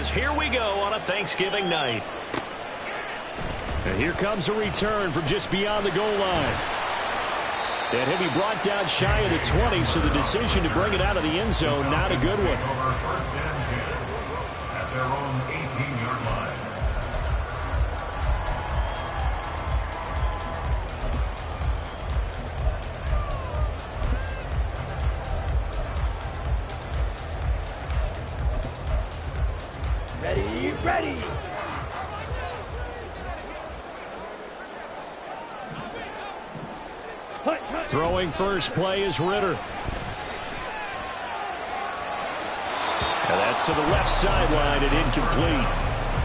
as here we go on a Thanksgiving night. And here comes a return from just beyond the goal line. And he'll be brought down shy of the 20, so the decision to bring it out of the end zone, not a good one. First and 10 at their own 18-yard line. Ready. Throwing first play is Ritter. And that's to the left sideline and incomplete.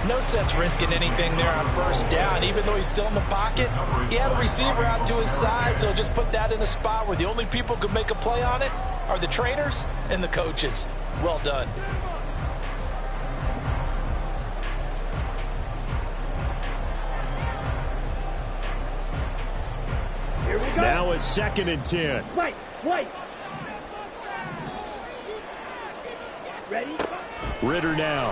No sense risking anything there on first down. Even though he's still in the pocket, he had a receiver out to his side, so just put that in a spot where the only people who could make a play on it are the trainers and the coaches. Well done. Now it's 2nd and 10. Wait. Ready? Ritter now.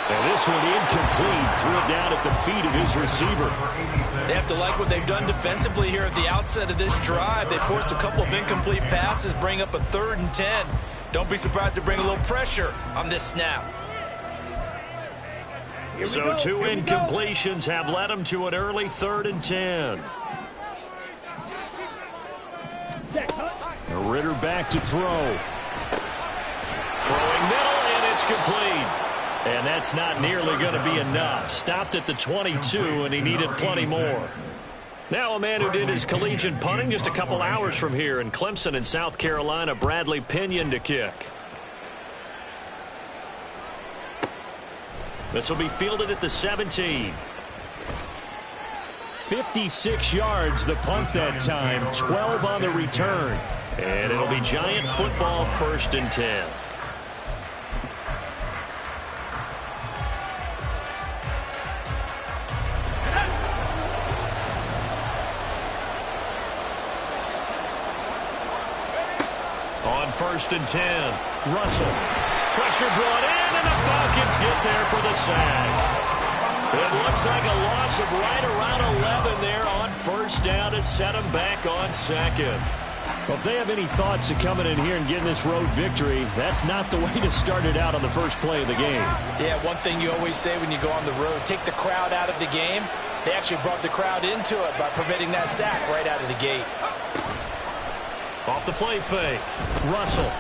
And this one incomplete. Threw it down at the feet of his receiver. They have to like what they've done defensively here at the outset of this drive. They forced a couple of incomplete passes, bring up a 3rd and 10. Don't be surprised to bring a little pressure on this snap. So 2 incompletions have led them to an early 3rd and 10. Ritter back to throw. Throwing middle, and it's complete. And that's not nearly going to be enough. Stopped at the 22, and he needed plenty more. Now a man who did his collegiate punting just a couple hours from here in Clemson in South Carolina, Bradley Pinion to kick. This will be fielded at the 17. 56 yards the punt that time, 12 on the return. And it'll be Giant football, 1st and 10. On 1st and 10, Russell. Pressure brought in, and the Falcons get there for the sack. It looks like a loss of right around 11 there on 1st down to set them back on 2nd. Well, if they have any thoughts of coming in here and getting this road victory, that's not the way to start it out on the first play of the game. Yeah, one thing you always say when you go on the road, take the crowd out of the game. They actually brought the crowd into it by permitting that sack right out of the gate. Off the play fake. Russell.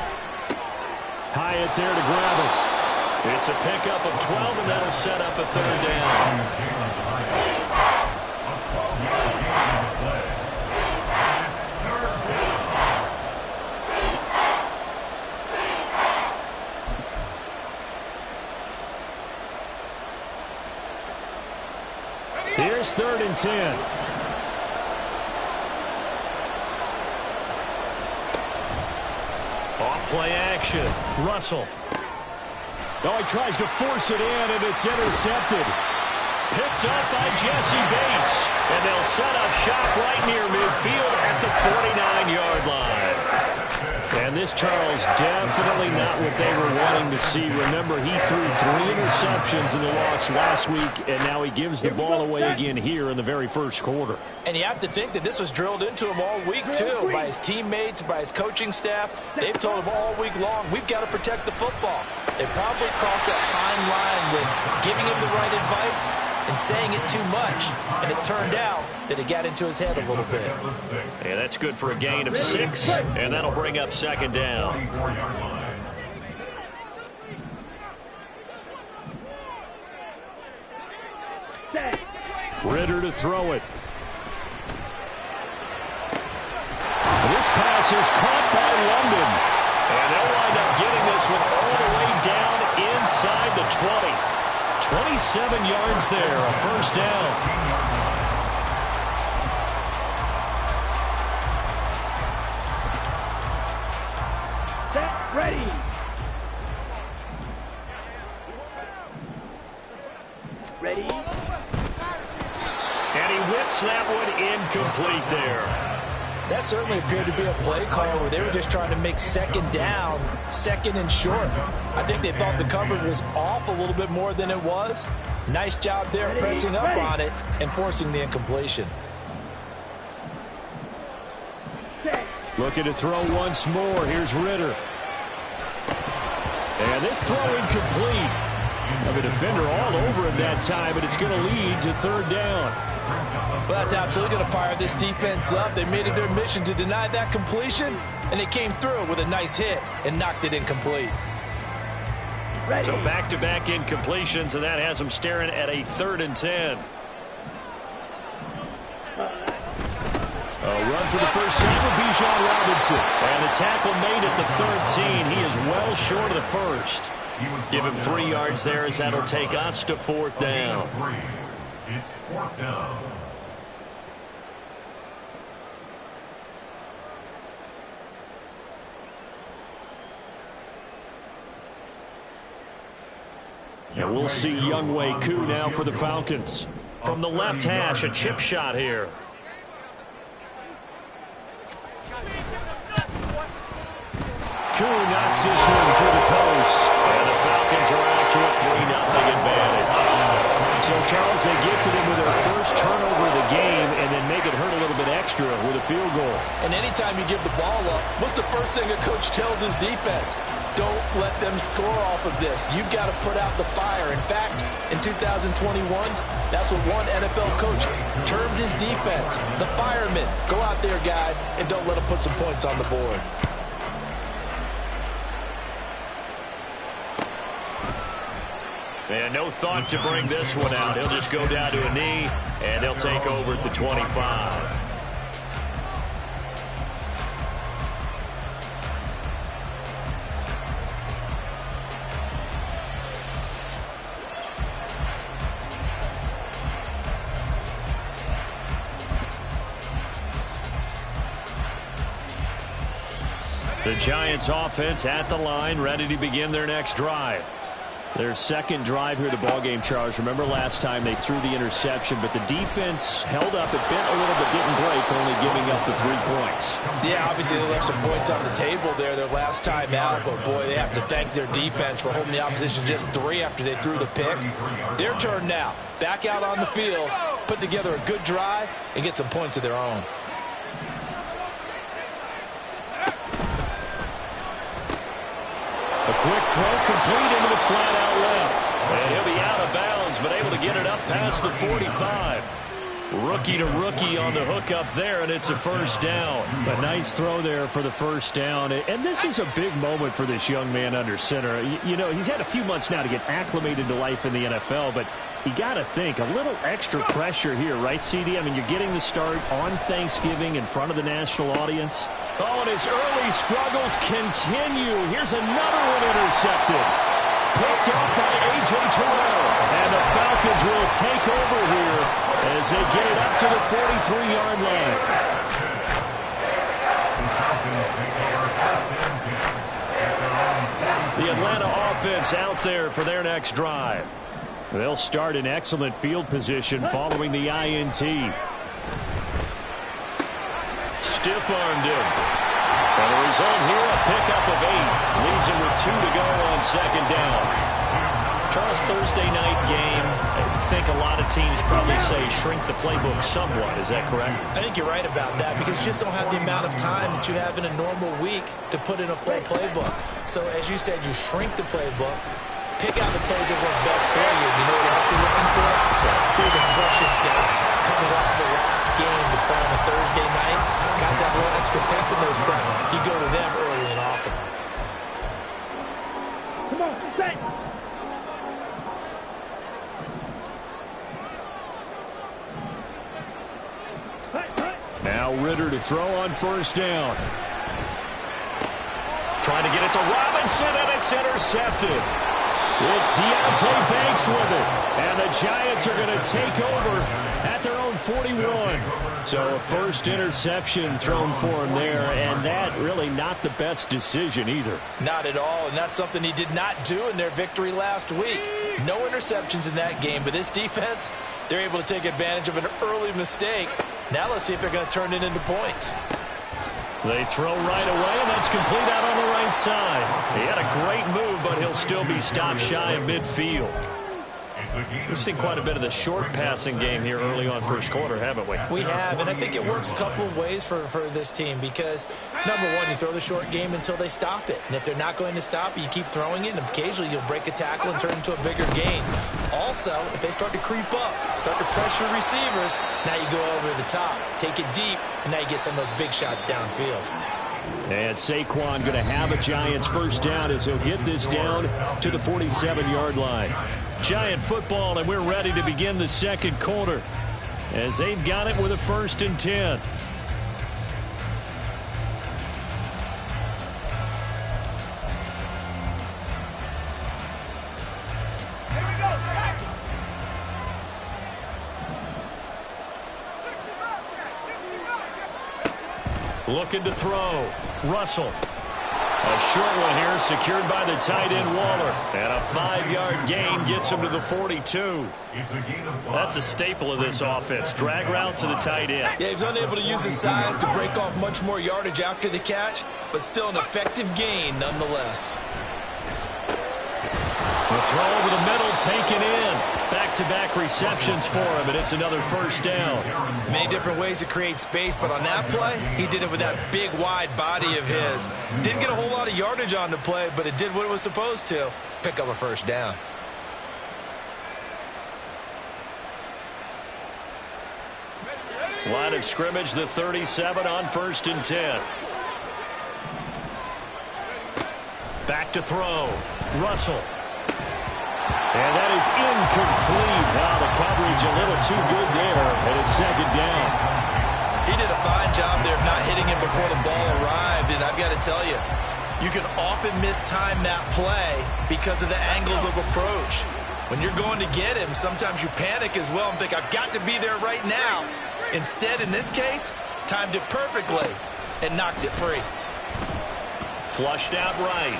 Hyatt there to grab it. It's a pickup of 12, and that'll set up a 3rd down. Here's 3rd and 10. Off play action. Russell. Oh, he tries to force it in, and it's intercepted. Picked up by Jesse Bates. And they'll set up shop right near midfield at the 49-yard line. And this, Charles, definitely not what they were wanting to see. Remember, he threw 3 interceptions in the loss last week, and now he gives the ball away again here in the very first quarter. And you have to think that this was drilled into him all week, too, by his teammates, by his coaching staff. They've told him all week long, we've got to protect the football. They probably crossed that fine line with giving him the right advice and saying it too much. And it turned out that it got into his head a little bit. Yeah, that's good for a gain of 6, and that'll bring up 2nd down. Ritter to throw it. This pass is caught by London. And they'll wind up getting this one all the way down inside the 20. 27 yards there, a 1st down. Set, ready. And he whips that one incomplete there. That certainly appeared to be a play call where they were just trying to make second down, second and short. I think they thought the coverage was off a little bit more than it was. Nice job there pressing up on it and forcing the incompletion. Looking to throw once more. Here's Ritter. And this throw incomplete. The defender all over him that time, but it's going to lead to third down. Well, that's absolutely going to fire this defense up. They made it their mission to deny that completion, and they came through with a nice hit and knocked it incomplete. So back-to-back incompletions, and that has them staring at a 3rd and 10. A run for the first time with Bijan Robinson. And the tackle made at the 13. He is well short of the first. Give him 3 yards there as that'll take us to 4th down. It's 4th down. And we'll see Younghoe Koo now for the Falcons. From the left hash, a chip shot here. Koo knocks this one through the post. And the Falcons are out to a 3-0 advantage. So, Charles, they get to them with their first turnover of the game and then make it hurt a little bit extra with a field goal. And anytime you give the ball up, what's the first thing a coach tells his defense? Don't let them score off of this. You've got to put out the fire. In fact, in 2021, that's what one NFL coach termed his defense. The firemen. Go out there, guys, and don't let them put some points on the board. And no thought to bring this one out. He'll just go down to a knee, and they'll take over at the 25. The Giants offense at the line, ready to begin their next drive. Their second drive here, the ballgame, Charles. Remember last time they threw the interception, but the defense held up. It bent a little but didn't break, only giving up the 3 points. Yeah, obviously they left some points on the table there their last time out, but boy, they have to thank their defense for holding the opposition just 3 after they threw the pick. Their turn now. Back out on the field, put together a good drive, and get some points of their own. A quick throw complete into the flat out left. And he'll be out of bounds, but able to get it up past the 45. Rookie to rookie on the hook up there, and it's a first down. A nice throw there for the first down. And this is a big moment for this young man under center. You know, he's had a few months now to get acclimated to life in the NFL, but you got to think, a little extra pressure here, right, CD? I mean, you're getting the start on Thanksgiving in front of the national audience. Oh, and his early struggles continue. Here's another one intercepted. Picked up by A.J. Terrell. And the Falcons will take over here as they get it up to the 43-yard line. The Atlanta offense out there for their next drive. They'll start in excellent field position following the INT. Stiff-armed him. And the result here, a pickup of 8. Leaves him with 2 to go on second down. Charles, Thursday night game. I think a lot of teams probably say shrink the playbook somewhat. Is that correct? I think you're right about that because you just don't have the amount of time that you have in a normal week to put in a full playbook. So, as you said, you shrink the playbook. Pick out the plays that work best for you. You know what else you're looking for? So, who are the freshest guys coming off the last game to play on a Thursday night? Guys have a little extra pep in their step. You go to them early and often. Come on, set. Now Ritter to throw on first down. Trying to get it to Robinson, and it's intercepted. It's Deontay Banks with it. And the Giants are going to take over at their own 41. So a first interception thrown for him there, and that really not the best decision either. Not at all, and that's something he did not do in their victory last week. No interceptions in that game, but this defense, they're able to take advantage of an early mistake. Now let's see if they're going to turn it into points. They throw right away, and that's complete out on the right side. He had a great move, but he'll still be stopped shy of midfield. We've seen quite a bit of the short passing game here early on first quarter, haven't we? We have, and I think it works a couple of ways for this team because, number one, you throw the short game until they stop it. And if they're not going to stop it, you keep throwing it, and occasionally you'll break a tackle and turn it into a bigger gain. Also, if they start to creep up, start to pressure receivers, now you go over the top, take it deep, and now you get some of those big shots downfield. And Saquon going to have a Giants first down as he'll get this down to the 47-yard line. Giant football, and we're ready to begin the second quarter as they've got it with a 1st and 10. Looking to throw. Russell. A short one here, secured by the tight end Waller. And a 5-yard gain gets him to the 42. That's a staple of this offense. Drag route to the tight end. Yeah, he's unable to use his size to break off much more yardage after the catch, but still an effective gain nonetheless. The throw over the middle, taken in. Back-to-back receptions for him, and it's another first down. Many different ways to create space, but on that play, he did it with that big, wide body of his. Didn't get a whole lot of yardage on the play, but it did what it was supposed to. Pick up a first down. Line of scrimmage, the 37 on 1st and 10. Back to throw. Russell. And that is incomplete. Wow, the coverage a little too good there, and it's 2nd down. He did a fine job there of not hitting him before the ball arrived, and I've got to tell you, you can often mistime that play because of the angles of approach. When you're going to get him, sometimes you panic as well and think, I've got to be there right now. Instead, in this case, timed it perfectly and knocked it free. Flushed out right.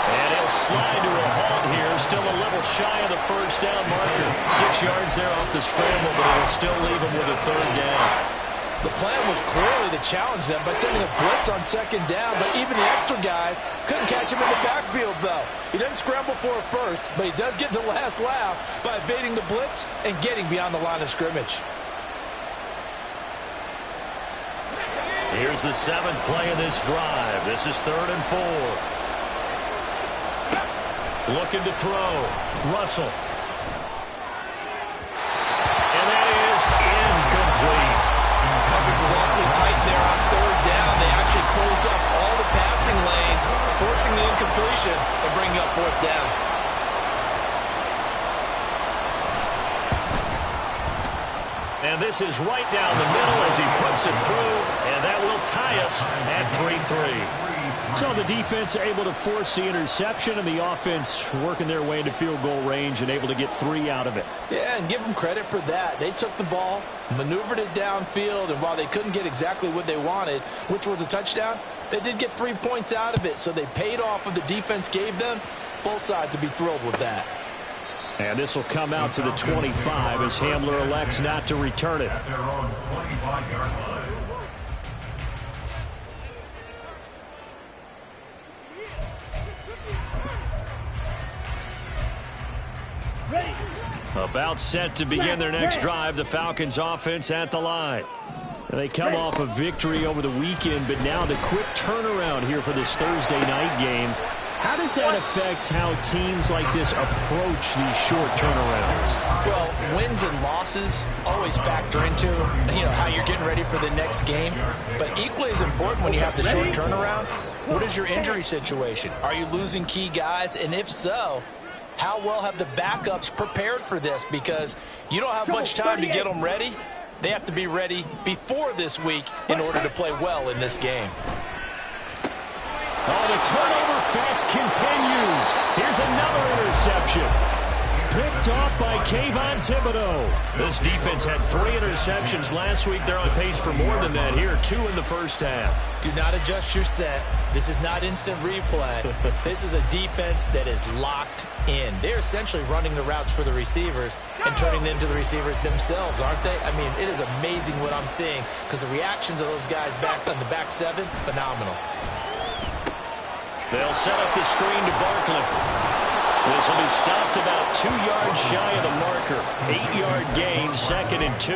And he'll slide to a halt here. Still a little shy of the first down marker. 6 yards there off the scramble, but it'll still leave him with a 3rd down. The plan was clearly to challenge them by sending a blitz on 2nd down, but even the extra guys couldn't catch him in the backfield, though. He doesn't scramble for a first, but he does get the last laugh by evading the blitz and getting beyond the line of scrimmage. Here's the 7th play of this drive. This is 3rd and 4. Looking to throw. Russell. And that is incomplete. Coverage is awfully tight there on 3rd down. They actually closed off all the passing lanes, forcing the incompletion and bringing up 4th down. And this is right down the middle as he puts it through, and that will tie us at 3-3. So the defense able to force the interception, and the offense working their way into field goal range and able to get 3 out of it. Yeah, and give them credit for that. They took the ball, maneuvered it downfield, and while they couldn't get exactly what they wanted, which was a touchdown, they did get 3 points out of it, so they paid off what the defense gave them. Both sides will be thrilled with that. And this will come out to the 25 as Hamler elects not to return it. At their own 25-yard line. About set to begin their next drive, the Falcons offense at the line. They come off a victory over the weekend, but now the quick turnaround here for this Thursday night game. How does that affect how teams like this approach these short turnarounds? Well, wins and losses always factor into, how you're getting ready for the next game. But equally as important when you have the short turnaround, what is your injury situation? Are you losing key guys? And if so, how well have the backups prepared for this? Because you don't have much time to get them ready. They have to be ready before this week in order to play well in this game. Oh, the turnover fest continues. Here's another interception. Picked off by Kayvon Thibodeau. This defense had 3 interceptions last week. They're on pace for more than that here. 2 in the first half. Do not adjust your set. This is not instant replay. This is a defense that is locked in. They're essentially running the routes for the receivers and turning into the receivers themselves, aren't they? I mean, it is amazing what I'm seeing because the reactions of those guys back on the back 7, phenomenal. They'll set up the screen to Barkley. This will be stopped about 2 yards shy of the marker. 8-yard gain, 2nd and 2.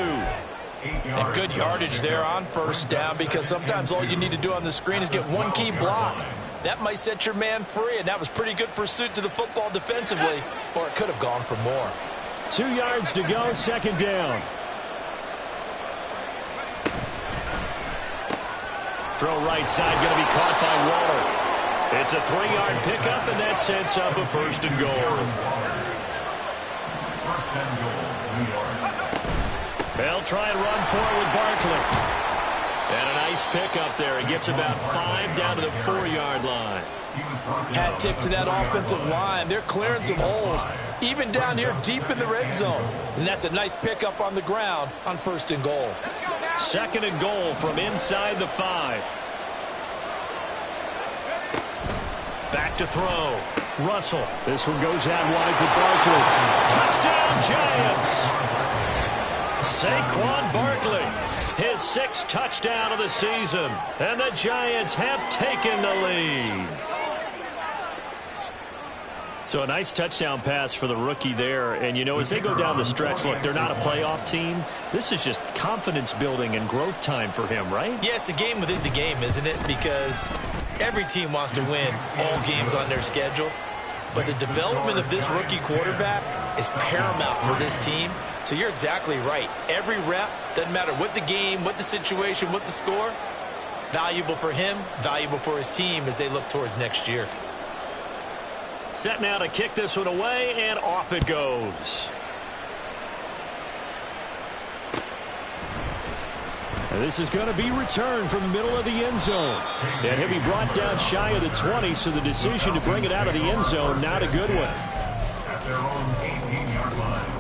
And good yardage there on first down because sometimes all you need to do on the screen is get one key block. That might set your man free, and that was pretty good pursuit to the football defensively, or it could have gone for more. 2 yards to go, 2nd down. Throw right side, going to be caught by Waller. It's a 3-yard pickup, and that sets up a 1st and goal. 1st and goal, New York. They'll try and run forward with Barkley. And a nice pickup there. He gets about 5 down to the 4-yard line. Hat tip to that offensive line. They're clearing some holes, even down here deep in the red zone. And that's a nice pickup on the ground on 1st and goal. 2nd and goal from inside the 5. Back to throw. Russell. This one goes out wide for Barkley. Touchdown, Giants. Saquon Barkley. His 6th touchdown of the season. And the Giants have taken the lead. So a nice touchdown pass for the rookie there. And, you know, as they go down the stretch, look, they're not a playoff team. This is just confidence building and growth time for him, right? Yeah, it's a game within the game, isn't it? Because every team wants to win all games on their schedule. But the development of this rookie quarterback is paramount for this team. So you're exactly right. Every rep, doesn't matter what the game, what the situation, what the score, valuable for him, valuable for his team as they look towards next year. Set now to kick this one away, and off it goes. And this is going to be returned from the middle of the end zone. And he'll be brought down shy of the 20, so the decision to bring it out of the end zone, not a good one. At their own 18-yard line.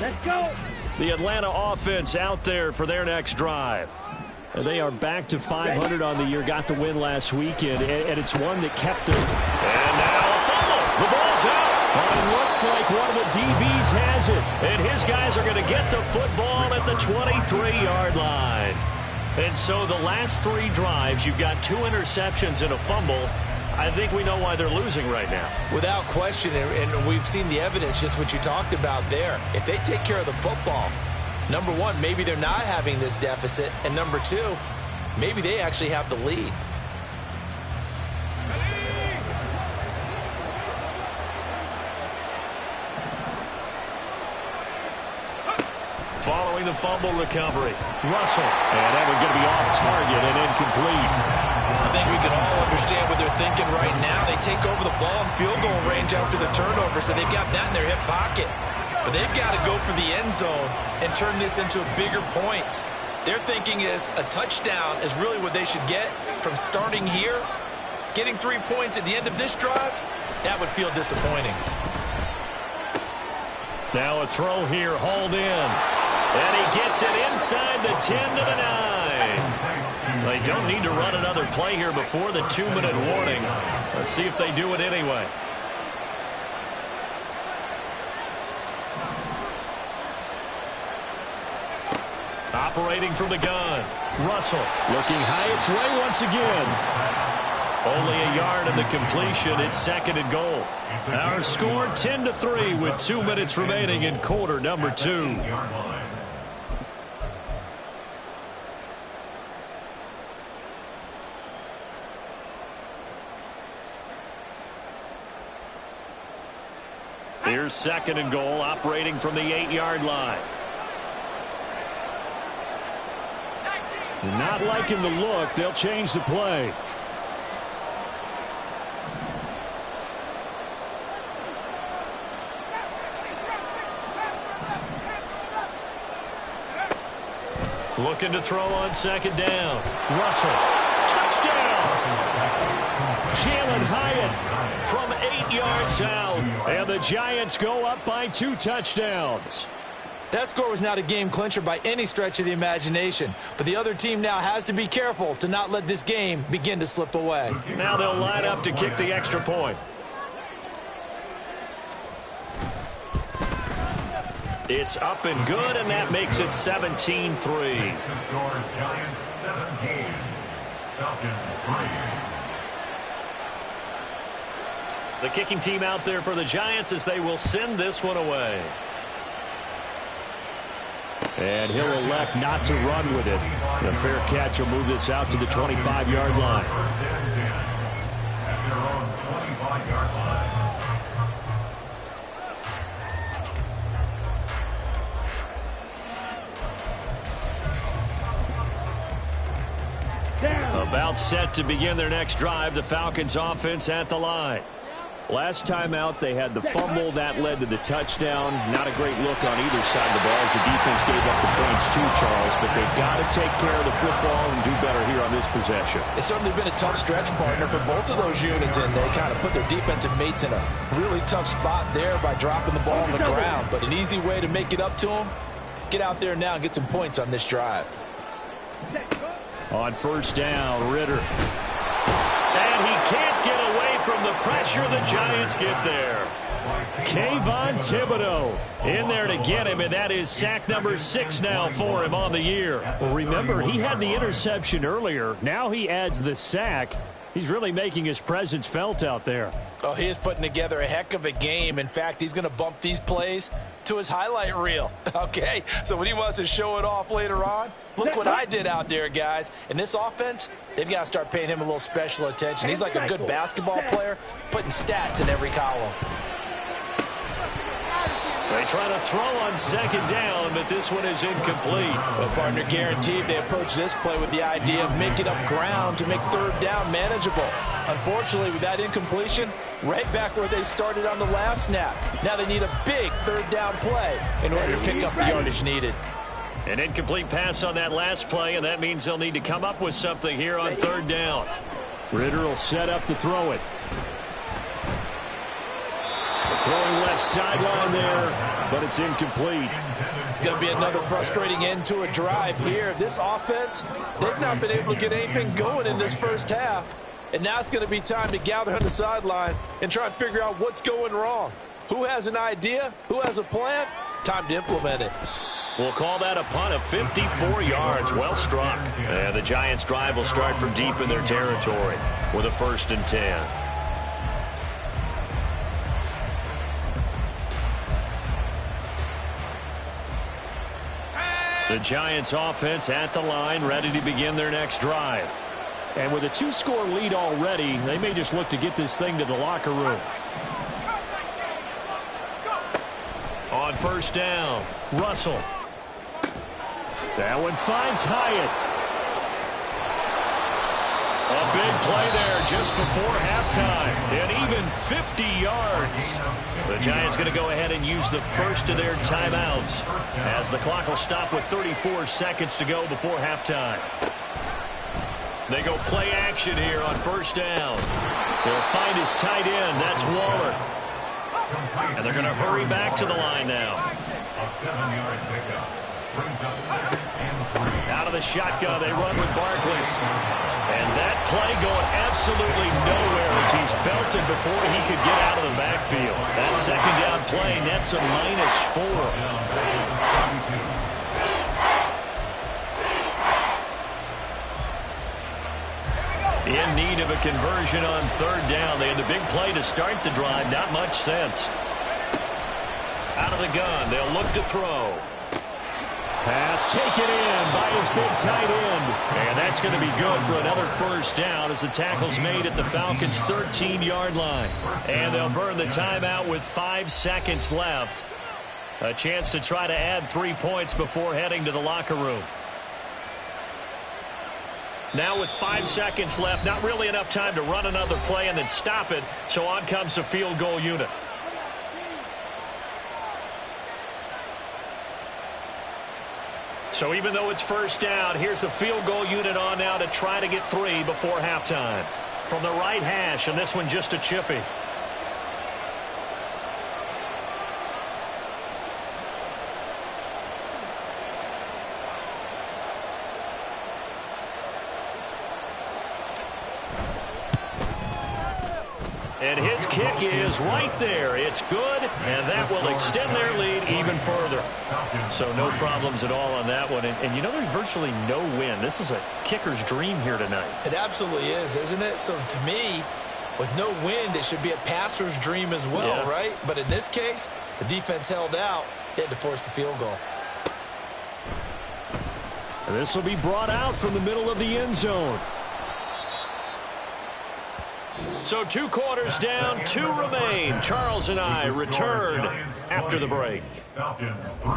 Let's go. The Atlanta offense out there for their next drive. And they are back to 500 on the year, got the win last weekend, and it's one that kept them. And now a fumble. The ball's out. It looks like one of the DBs has it. And his guys are going to get the football at the 23-yard line. And so the last 3 drives, you've got 2 interceptions and a fumble. I think we know why they're losing right now. Without question, and we've seen the evidence, just what you talked about there. If they take care of the football, number 1, maybe they're not having this deficit, and number 2, maybe they actually have the lead. Following the fumble recovery, Russell. And that one's going to be off target and incomplete. I think we can all understand what they're thinking right now. They take over the ball in field goal range after the turnover, so they've got that in their hip pocket. But they've got to go for the end zone and turn this into bigger points. Their thinking is a touchdown is really what they should get from starting here. Getting 3 points at the end of this drive, that would feel disappointing. Now a throw here, hauled in. And he gets it inside the 10 to the 9. They don't need to run another play here before the 2-minute warning. Let's see if they do it anyway. Operating from the gun. Russell looking high its way once again. Only a yard in the completion. It's 2nd and goal. Our score 10-3 with 2 minutes remaining in quarter number 2. Here's 2nd and goal, operating from the 8-yard line. Not liking the look. They'll change the play. Looking to throw on second down. Russell. Touchdown! Jalen Hyatt from 8 yards out. And the Giants go up by 2 touchdowns. That score was not a game clincher by any stretch of the imagination. But the other team now has to be careful to not let this game begin to slip away. Now they'll line up to kick the extra point. It's up and good, and that makes it 17-3. Giants 17, Falcons 3. The kicking team out there for the Giants as they will send this one away. And he'll elect not to run with it. The fair catch will move this out to the 25-yard line. At their own 25-yard line. About set to begin their next drive, the Falcons offense at the line. Last time out, they had the fumble. That led to the touchdown. Not a great look on either side of the ball as the defense gave up the points too, Charles. But they've got to take care of the football and do better here on this possession. It's certainly been a tough stretch, partner, for both of those units, and they kind of put their defensive mates in a really tough spot there by dropping the ball on the ground. But an easy way to make it up to them, get out there now and get some points on this drive. On first down, Ritter. And he can't get away from the pressure. The Giants get there. Kayvon Thibodeau in there to get him, and that is sack number 6 now for him on the year. Well, remember, he had the interception earlier. Now he adds the sack. He's really making his presence felt out there. Oh, he is putting together a heck of a game. In fact, he's going to bump these plays to his highlight reel. Okay, so when he wants to show it off later on, look what I did out there, guys. In this offense, they've got to start paying him a little special attention. He's like a good basketball player, putting stats in every column. They try to throw on second down, but this one is incomplete. Well, partner, guaranteed they approach this play with the idea of making up ground to make third down manageable. Unfortunately, with that incompletion, right back where they started on the last snap. Now they need a big third down play in order to pick up the yardage needed. An incomplete pass on that last play, and that means they'll need to come up with something here on third down. Ritter will set up to throw it. Throwing left sideline there, but it's incomplete. It's going to be another frustrating end to a drive here. This offense, they've not been able to get anything going in this first half. And now it's going to be time to gather on the sidelines and try and figure out what's going wrong. Who has an idea? Who has a plan? Time to implement it. We'll call that a punt of 54 yards. Well struck. And the Giants' drive will start from deep in their territory with a 1st and 10. The Giants offense at the line, ready to begin their next drive. And with a 2-score lead already, they may just look to get this thing to the locker room. On first down, Russell. That one finds Hyatt. A big play there just before halftime. And even 50 yards. The Giants going to go ahead and use the first of their timeouts as the clock will stop with 34 seconds to go before halftime. They go play action here on first down. They'll find his tight end. That's Waller. And they're going to hurry back to the line now. A 7-yard pickup brings up 2nd and 3. Out of the shotgun, they run with Barkley. And that play going absolutely nowhere as he's belted before he could get out of the backfield. That second down play nets a -4. In need of a conversion on third down. They had the big play to start the drive. Not much sense. Out of the gun, they'll look to throw. Pass taken in by his big tight end. And that's going to be good for another first down as the tackle's made at the Falcons' 13-yard line. And they'll burn the timeout with 5 seconds left. A chance to try to add 3 points before heading to the locker room. Now with 5 seconds left, not really enough time to run another play and then stop it. So on comes the field goal unit. So even though it's first down, here's the field goal unit on now to try to get 3 before halftime. From the right hash, and this one just a chippy. And his kick is right there. It's good, and that will extend their lead even further. So no problems at all on that one. And you know, there's virtually no win. This is a kicker's dream here tonight. It absolutely is, isn't it? So to me, with no wind, it should be a passer's dream as well, yeah. Right? But in this case, the defense held out. They had to force the field goal. And this will be brought out from the middle of the end zone. So 2 quarters down, 2 remain. Charles and I return after the break. Falcons 3.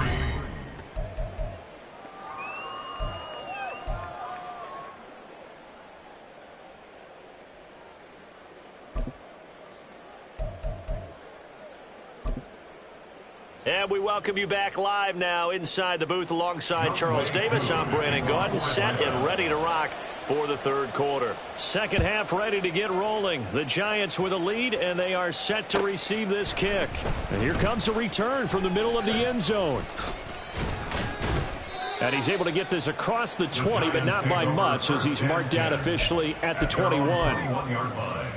And we welcome you back live now inside the booth alongside Charles Davis. I'm Brandon Gaudin, set and ready to rock for the third quarter. Second half ready to get rolling. The Giants with a lead, and they are set to receive this kick. And here comes a return from the middle of the end zone. And he's able to get this across the 20, but not by much, as he's marked down officially at the 21. 21-yard line.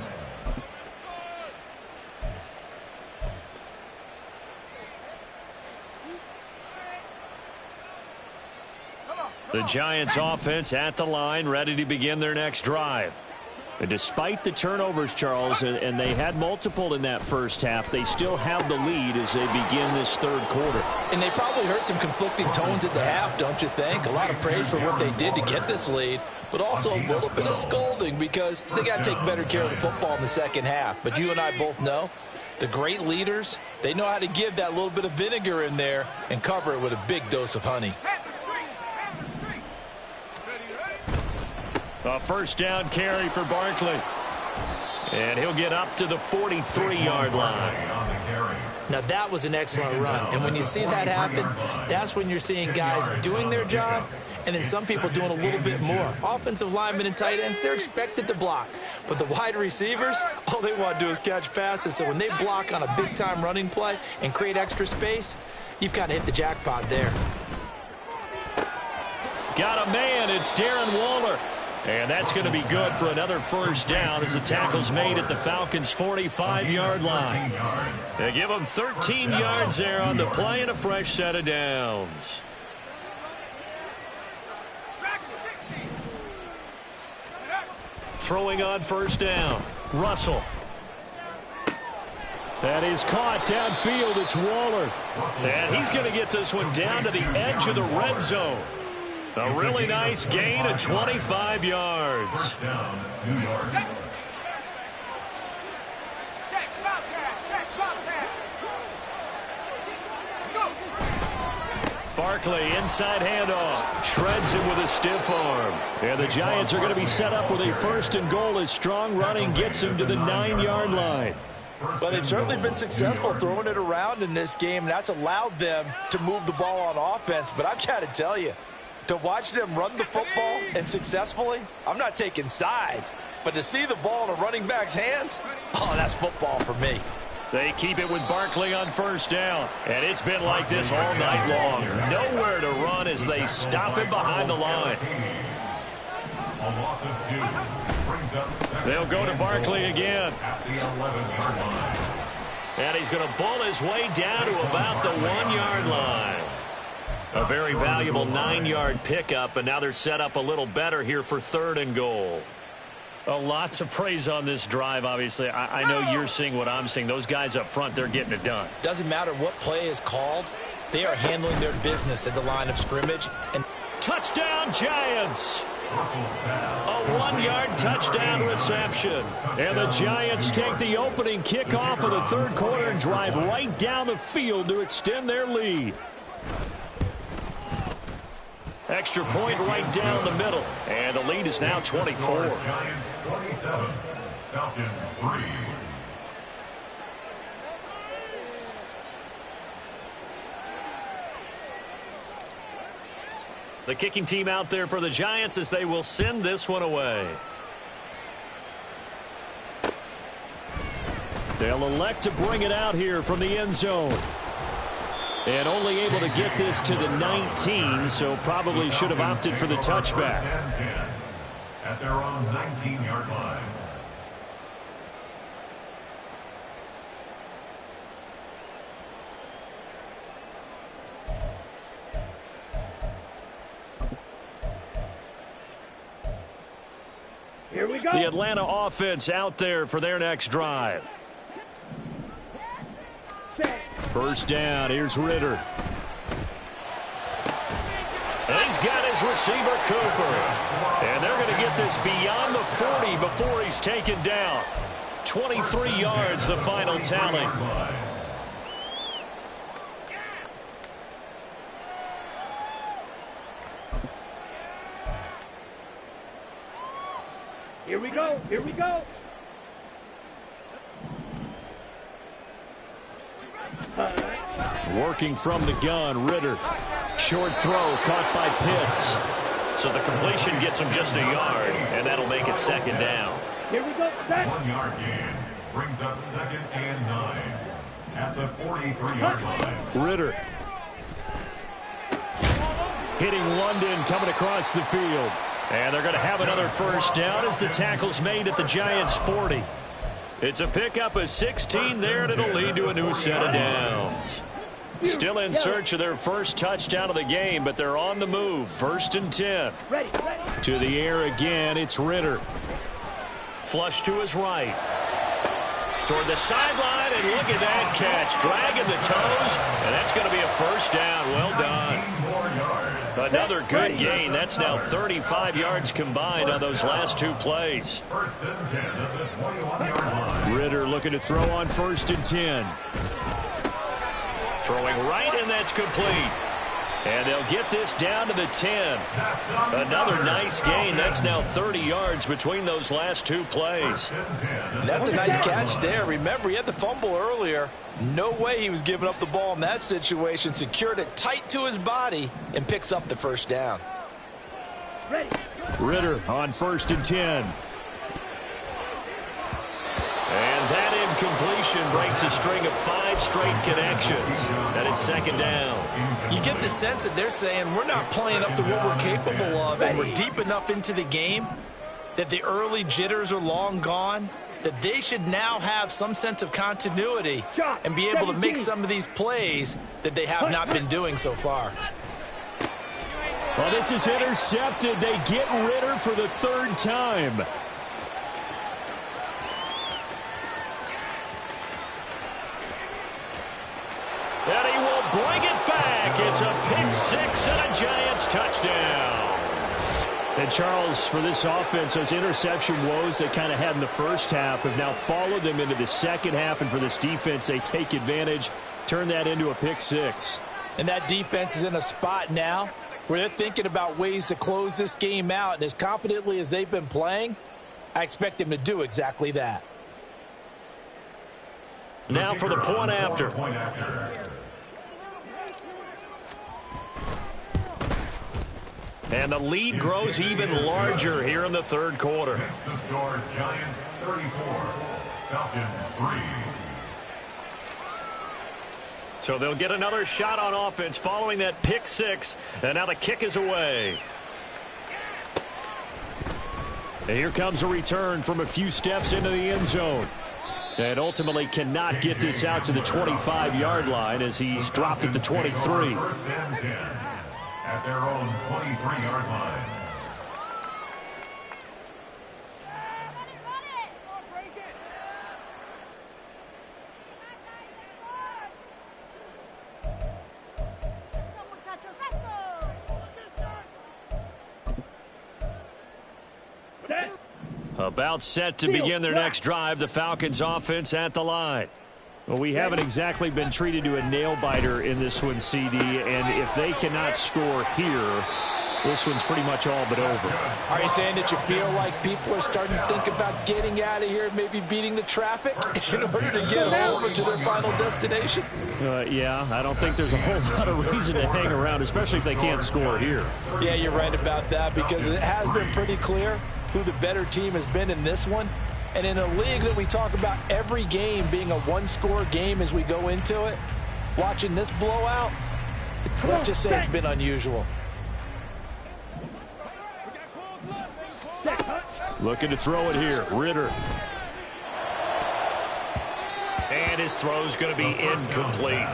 The Giants offense at the line, ready to begin their next drive. And despite the turnovers, Charles, and they had multiple in that first half, they still have the lead as they begin this third quarter. And they probably heard some conflicting tones at the half, don't you think? A lot of praise for what they did to get this lead, but also a little bit of scolding because they got to take better care of the football in the second half. But you and I both know the great leaders, they know how to give that little bit of vinegar in there and cover it with a big dose of honey. A first down carry for Barkley. And he'll get up to the 43-yard line. Now that was an excellent run. And when you see that happen, that's when you're seeing guys doing their job and then some people doing a little bit more. Offensive linemen and tight ends, they're expected to block. But the wide receivers, all they want to do is catch passes. So when they block on a big-time running play and create extra space, you've kind of hit the jackpot there. Got a man. It's Darren Waller. And that's going to be good for another first down as the tackle's made at the Falcons' 45-yard line. They give them 13 yards there on the play and a fresh set of downs. Throwing on first down. Russell. That is caught downfield. It's Waller. And he's going to get this one down to the edge of the red zone. A really nice gain of 25 yards. Barkley, inside handoff. Shreds him with a stiff arm. And the Giants are going to be set up with a first and goal as strong running gets him to the 9-yard line. But they've certainly been successful throwing it around in this game, and that's allowed them to move the ball on offense. But I've got to tell you, to watch them run the football and successfully, I'm not taking sides, but to see the ball in a running back's hands, oh, that's football for me. They keep it with Barkley on first down, and it's been like this all night long. Nowhere to run as they stop him behind the line. A loss of 2 brings up second. They'll go to Barkley again. At the 11-yard line. And he's going to bull his way down to about the 1-yard line. A very valuable 9-yard pickup, and now they're set up a little better here for third and goal. A lot to praise on this drive, obviously. I know you're seeing what I'm seeing. Those guys up front, they're getting it done. Doesn't matter what play is called. They are handling their business at the line of scrimmage. And touchdown, Giants! A 1-yard touchdown reception. And the Giants take the opening kickoff of the third quarter and drive right down the field to extend their lead. Extra point right down the middle. And the lead is now 24. Giants 27, Falcons 3. The kicking team out there for the Giants as they will send this one away. They'll elect to bring it out here from the end zone. And only able to get this to the 19, so probably should have opted for the touchback. At their own 19-yard line. Here we go. The Atlanta offense out there for their next drive. First down, here's Ritter. He's got his receiver, Cooper. And they're going to get this beyond the 40 before he's taken down. 23 yards, the final tally. Here we go. Here we go. Working from the gun, Ritter. Short throw caught by Pitts. So the completion gets him just a yard, and that'll make it second down. Here we go. 1 yard gain brings up 2nd and 9 at the 43-yard line. Ritter. Hitting London coming across the field. And they're going to have another first down as the tackle's made at the Giants' 40. It's a pickup of 16 there, and it'll lead to a new set of downs. Still in search of their first touchdown of the game, but they're on the move. 1st and 10. To the air again, it's Ritter. Flush to his right. Toward the sideline, and look at that catch. Dragging the toes, and that's going to be a first down. Well done. Another good gain. That's now 35 yards combined on those last 2 plays. 1st and 10 at the 21-yard line. Ritter looking to throw on 1st and 10. Throwing right, and that's complete. And they'll get this down to the 10. Another nice gain. That's now 30 yards between those last 2 plays. That's a nice catch there. Remember, he had the fumble earlier. No way he was giving up the ball in that situation. Secured it tight to his body and picks up the first down. Ritter on 1st and 10. And that incompletion breaks a string of 5 straight connections. And it's second down. You get the sense that they're saying we're not playing up to what we're capable of, and we're deep enough into the game that the early jitters are long gone, that they should now have some sense of continuity and be able to make some of these plays that they have not been doing so far. Well, this is intercepted. They get Ritter for the 3rd time. And he will bring it back. It's a pick 6 and a Giants touchdown. And Charles, for this offense, those interception woes they kind of had in the first half have now followed them into the second half. And for this defense, they take advantage, turn that into a pick 6. And that defense is in a spot now where they're thinking about ways to close this game out. And as confidently as they've been playing, I expect them to do exactly that. Now for the point after. And the lead grows even larger here in the 3rd quarter. Next to score, Giants 34, Falcons 3. So they'll get another shot on offense following that pick 6. And now the kick is away. And here comes a return from a few steps into the end zone. And ultimately cannot get this out to the 25-yard line as he's dropped at the 23. 1st and 10 at their own 23-yard line. About set to begin their next drive, the Falcons offense at the line. Well, we haven't exactly been treated to a nail-biter in this one, CD, and if they cannot score here, this one's pretty much all but over. Are you saying that you feel like people are starting to think about getting out of here, maybe beating the traffic in order to get over to their final destination? Yeah, I don't think there's a whole lot of reason to hang around, especially if they can't score here. Yeah, you're right about that, because it has been pretty clear who the better team has been in this one. And in a league that we talk about every game being a one-score game as we go into it, watching this blowout, let's just say it's been unusual. Looking to throw it here, Ritter. And his throw's going to be incomplete.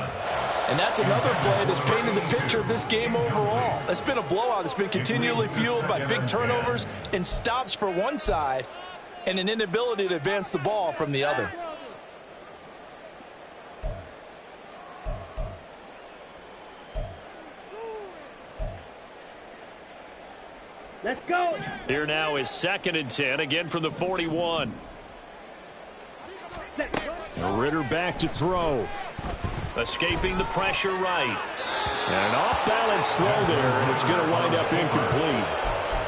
And that's another play that's painted the picture of this game overall. It's been a blowout. It's been continually fueled by big turnovers and stops for one side and an inability to advance the ball from the other. Let's go. Here now is 2nd and 10, again from the 41. Ritter back to throw. Escaping the pressure right. And an off-balance throw there, and it's going to wind up incomplete.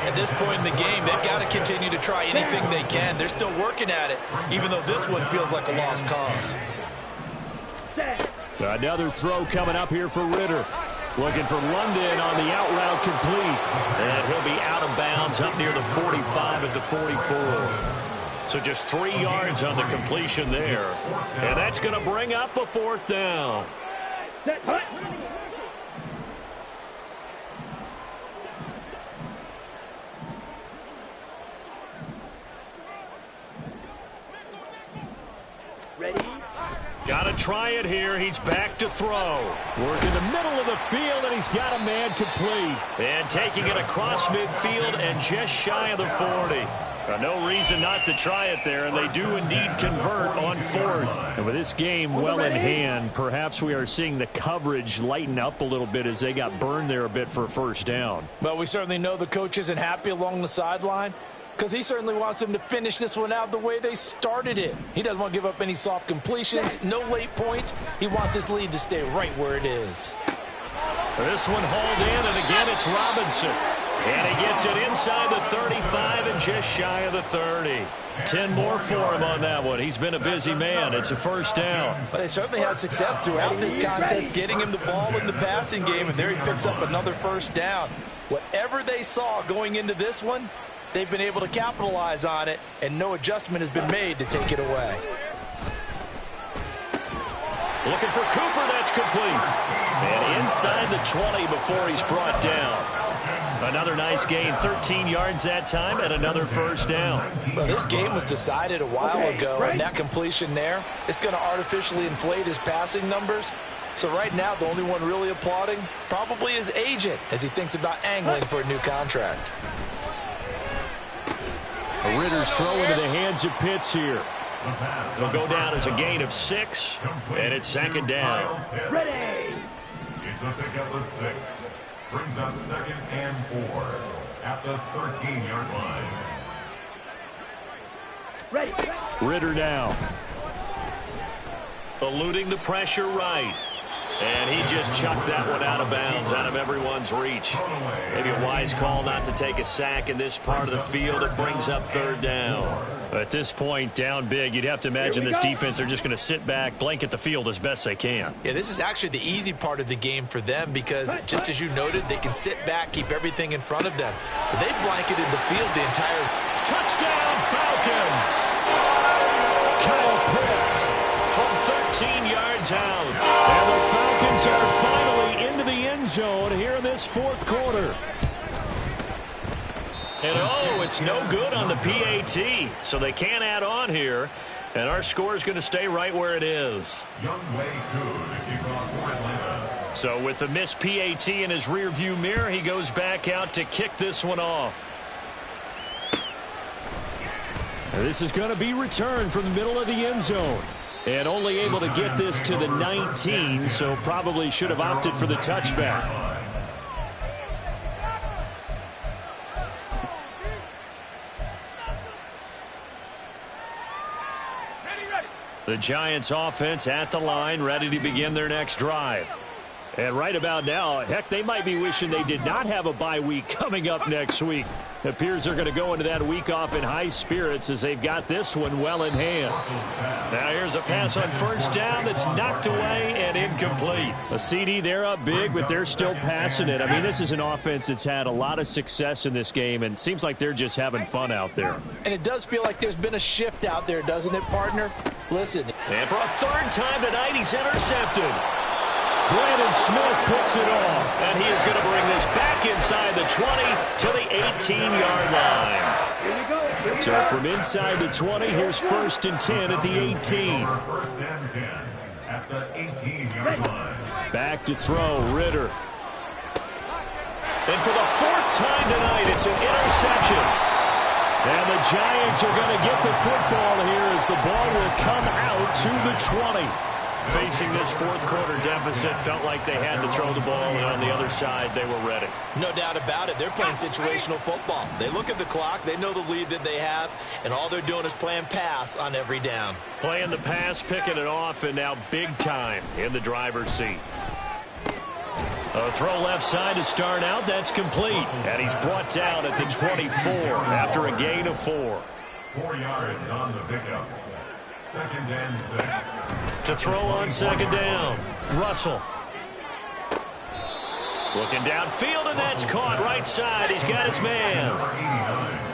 At this point in the game, they've got to continue to try anything they can. They're still working at it, even though this one feels like a lost cause. Another throw coming up here for Ritter. Looking for London on the out route complete. And he'll be out of bounds up near the 45 at the 44. So just 3 yards on the completion there. And that's going to bring up a 4th down. Ready? Got to try it here. He's back to throw. Working the middle of the field, and he's got a man complete. And taking it across midfield and just shy of the 40. No reason not to try it there, and they do indeed convert on 4th. And with this game well in hand, perhaps we are seeing the coverage lighten up a little bit as they got burned there a bit for a 1st down. Well, we certainly know the coach isn't happy along the sideline, because he certainly wants them to finish this one out the way they started it. He doesn't want to give up any soft completions, no late points. He wants his lead to stay right where it is. This one hauled in, and again it's Robinson. And he gets it inside the 35 and just shy of the 30. 10 more for him on that one. He's been a busy man. It's a 1st down. But they certainly had success throughout this contest, getting him the ball in the passing game, and there he picks up another 1st down. Whatever they saw going into this one, they've been able to capitalize on it, and no adjustment has been made to take it away. Looking for Cooper, that's complete. And inside the 20 before he's brought down. Another nice gain, 13 yards that time, and another 1st down. Well, this game was decided a while ago, and that completion there, it's going to artificially inflate his passing numbers. So right now, the only one really applauding probably his agent as he thinks about angling for a new contract. Ritter's throw into the hands of Pitts here. It'll go down as a gain of 6, and it's 2nd down. Ready. It's a pickup of 6. Brings up 2nd and 4 at the 13-yard line. Ready. Ritter now. Eluding the pressure right. And he just chucked that one out of bounds, out of everyone's reach. Maybe a wise call not to take a sack in this part of the field. It brings up 3rd down. At this point, down big, you'd have to imagine this defense are just going to sit back, blanket the field as best they can. Yeah, this is actually the easy part of the game for them because, just as you noted, they can sit back, keep everything in front of them. But they've blanketed the field the entire... Touchdown, Falcons! Kyle Pitts From 13 yards out. And the Falcons are finally into the end zone here in this 4th quarter. And oh, it's no good on the PAT, so they can't add on here. And our score is going to stay right where it is. So with the missed PAT in his rearview mirror, he goes back out to kick this one off. This is going to be returned from the middle of the end zone. And only able to get this to the 19, so probably should have opted for the touchback. The Giants offense at the line, ready to begin their next drive. And right about now, heck, they might be wishing they did not have a bye week coming up next week. It appears they're going to go into that week off in high spirits as they've got this one well in hand. Now here's a pass on first down that's knocked away and incomplete. A CD, they're up big, but they're still passing it. I mean, this is an offense that's had a lot of success in this game, and it seems like they're just having fun out there. And it does feel like there's been a shift out there, doesn't it, partner? Listen. And for a third time tonight, he's intercepted. Brandon Smith picks it off. And he is going to bring this back inside the 20 to the 18-yard line. So from inside the 20, here's 1st and 10 at the 18. First and 10 at the 18-yard line. Back to throw, Ritter. And for the 4th time tonight, it's an interception. And the Giants are going to get the football here as the ball will come out to the 20. Facing this 4th quarter deficit, felt like they had to throw the ball, and on the other side, they were ready. No doubt about it. They're playing situational football. They look at the clock. They know the lead that they have, and all they're doing is playing pass on every down. Playing the pass, picking it off, and now big time in the driver's seat. A throw left side to start out. That's complete. And he's brought down at the 24 after a gain of 4. 4 yards on the pickup. 2nd and 6. To throw on 2nd down. Russell. Looking downfield, and that's caught right side. He's got his man.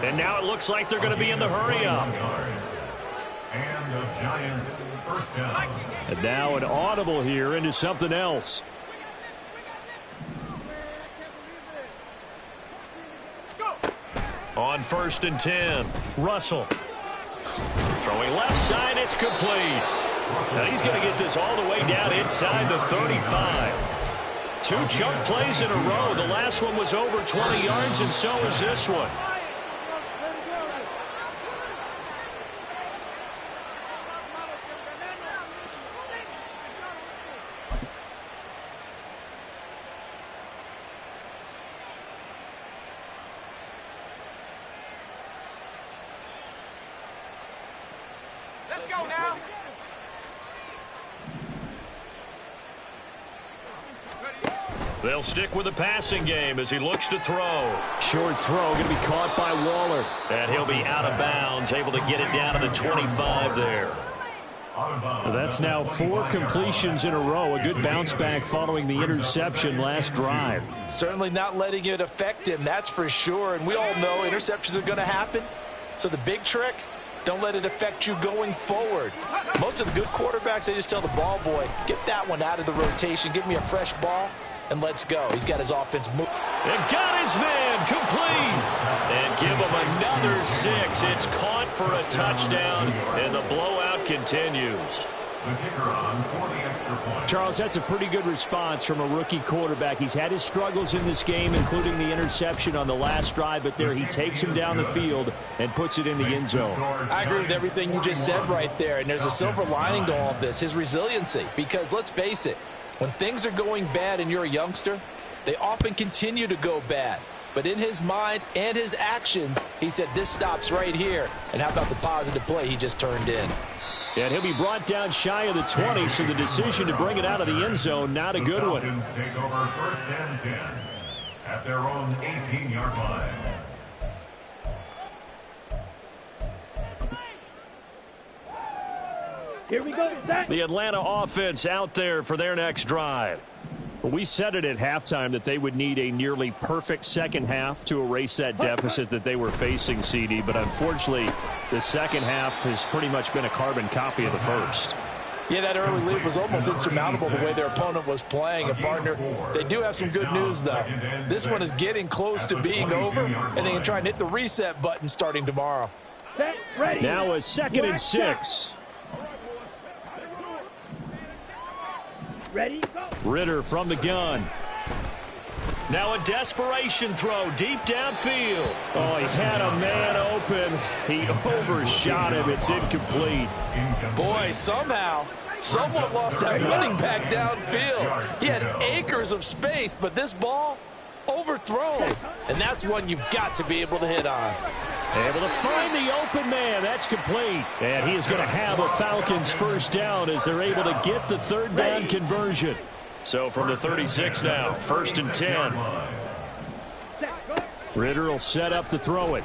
And now it looks like they're going to be in the hurry-up. And the Giants first down. And now an audible here into something else. On 1st and 10, Russell. Throwing left side, it's complete. Now he's going to get this all the way down inside the 35. 2 chunk plays in a row. The last one was over 20 yards, and so is this one. Let's go now. They'll stick with the passing game as he looks to throw. Short throw going to be caught by Waller. And he'll be out of bounds, able to get it down to the 25 there. That's now 4 completions in a row. A good bounce back following the interception last drive. Certainly not letting it affect him, that's for sure. And we all know interceptions are going to happen. So the big trick, don't let it affect you going forward. Most of the good quarterbacks, they just tell the ball boy, get that one out of the rotation, give me a fresh ball, and let's go. He's got his offense moving. And got his man complete. And give him another 6. It's caught for a touchdown, and the blowout continues. The kicker on for the extra point. Charles, that's a pretty good response from a rookie quarterback. He's had his struggles in this game, including the interception on the last drive, but there he takes him down the field and puts it in the end zone. I agree with everything you just said right there, and there's a silver lining to all of this, his resiliency. Because let's face it, when things are going bad and you're a youngster, they often continue to go bad. But in his mind and his actions, he said this stops right here. And how about the positive play he just turned in? And he'll be brought down shy of the 20, so the decision to bring it out of the end zone, not a good one. Falcons take over 1st and 10 at their own 18-yard line. Here we go, Zach. The Atlanta offense out there for their next drive. We said it at halftime that they would need a nearly perfect second half to erase that deficit that they were facing, CD. But unfortunately, the second half has pretty much been a carbon copy of the first. Yeah, that early lead was almost insurmountable the way their opponent was playing. And, partner, they do have some good news, though. This one is getting close to being over, and they can try and hit the reset button starting tomorrow. Set, ready. Now a 2nd and 6. Ready, go. Ritter from the gun. Now a desperation throw deep downfield. Oh, he had a man open. He overshot him. It's incomplete. Boy, somehow, someone lost that running back downfield. He had acres of space, but this ball overthrown. And that's one you've got to be able to hit on. Able to find the open man. That's complete. And he is going to have a Falcons first down as they're able to get the 3rd down conversion. So from the 36 now, 1st and 10. Ritter will set up to throw it.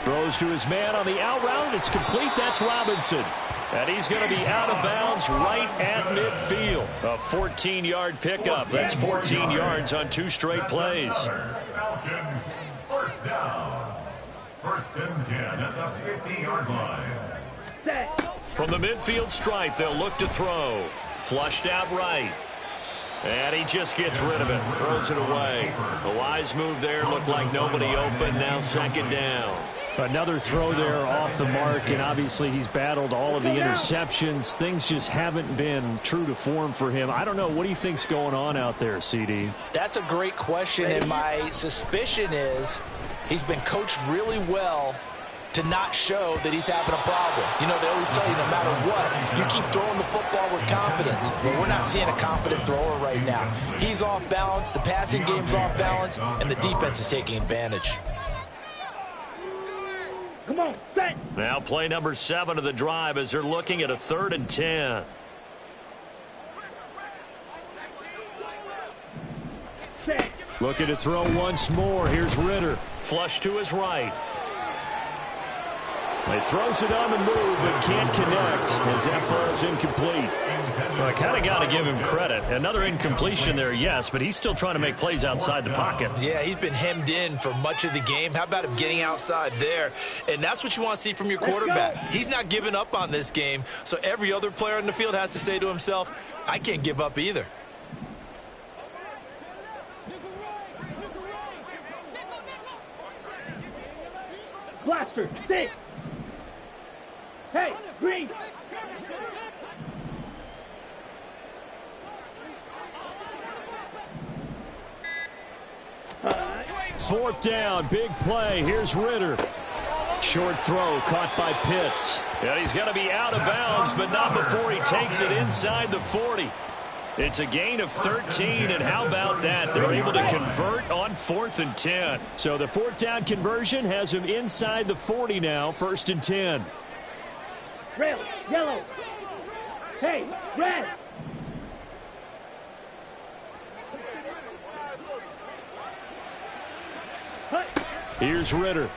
Throws to his man on the out route. It's complete. That's Robinson. And he's going to be out of bounds right at midfield. A 14-yard pickup. That's 14 yards on 2 straight plays. Falcons, first down. 1st and 10 at the 50-yard line. From the midfield stripe, they'll look to throw. Flushed out right. And he just gets rid of it. Throws it away. A wise move there. Looked like nobody open. Now 2nd down. Another throw there off the mark, and obviously he's battled all of the interceptions. Things just haven't been true to form for him. I don't know. What do you think's going on out there, CD? That's a great question, and my suspicion is he's been coached really well to not show that he's having a problem. You know, they always tell you no matter what, you keep throwing the football with confidence. Well, we're not seeing a confident thrower right now. He's off balance, the passing game's off balance, and the defense is taking advantage. Come on, set. Now play number 7 of the drive as they're looking at a 3rd and 10. Set. Looking to throw once more. Here's Ritter. Flush to his right. He throws it on the move but can't connect as that falls incomplete. Well, I kind of got to give him credit. Another incompletion there, yes, but he's still trying to make plays outside the pocket. Yeah, he's been hemmed in for much of the game. How about him getting outside there? And that's what you want to see from your quarterback. He's not giving up on this game, so every other player in the field has to say to himself, I can't give up either. Blaster, 6. Hey, green. Fourth down, big play. Here's Ritter. Short throw caught by Pitts. Yeah, he's going to be out of bounds, but not before he takes it inside the 40. It's a gain of 13, and how about that? They're able to convert on 4th and 10. So the 4th down conversion has him inside the 40 now, 1st and 10. Red, yellow. Hey, red. Here's Ritter.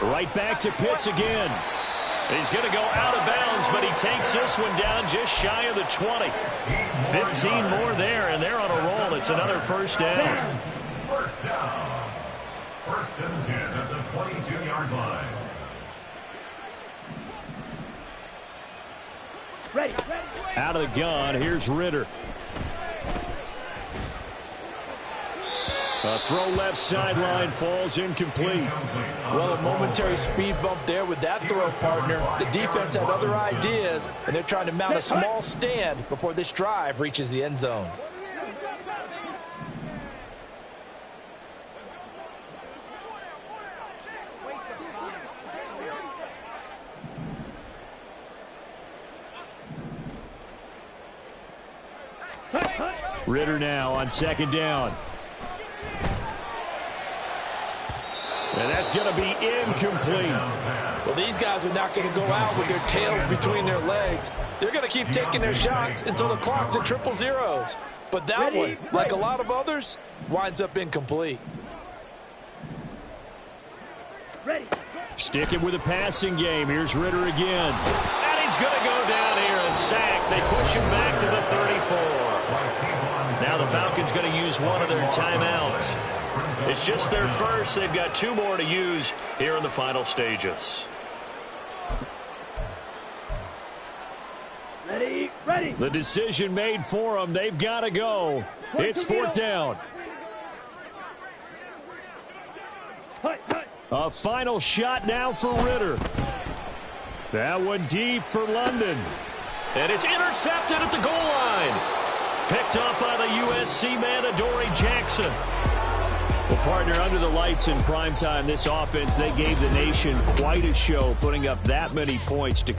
Right back to Pitts again. He's going to go out of bounds, but he takes this one down just shy of the 20. 15 more there, and they're on a roll. It's another 1st down. First down. 1st and 10 at the 22-yard line. Ready. Out of the gun, here's Ritter. A throw left sideline falls incomplete. Well, a momentary speed bump there with that throw, partner. The defense had other ideas, and they're trying to mount a small stand before this drive reaches the end zone. Ritter now on 2nd down. And that's going to be incomplete. Well, these guys are not going to go out with their tails between their legs. They're going to keep taking their shots until the clock's at 000. But that one, like a lot of others, winds up incomplete. Ready. Sticking with the passing game. Here's Ritter again. And he's going to go down here, a sack. They push him back to the 34. Now the Falcons going to use one of their timeouts. It's just their first. They've got 2 more to use here in the final stages. Ready, ready. The decision made for them. They've got to go. It's 4th down. A final shot now for Ritter. That one deep for London. And it's intercepted at the goal line. Picked up by the USC man, Adoree Jackson. Well, partner, under the lights in primetime, this offense, they gave the nation quite a show, putting up that many points to come.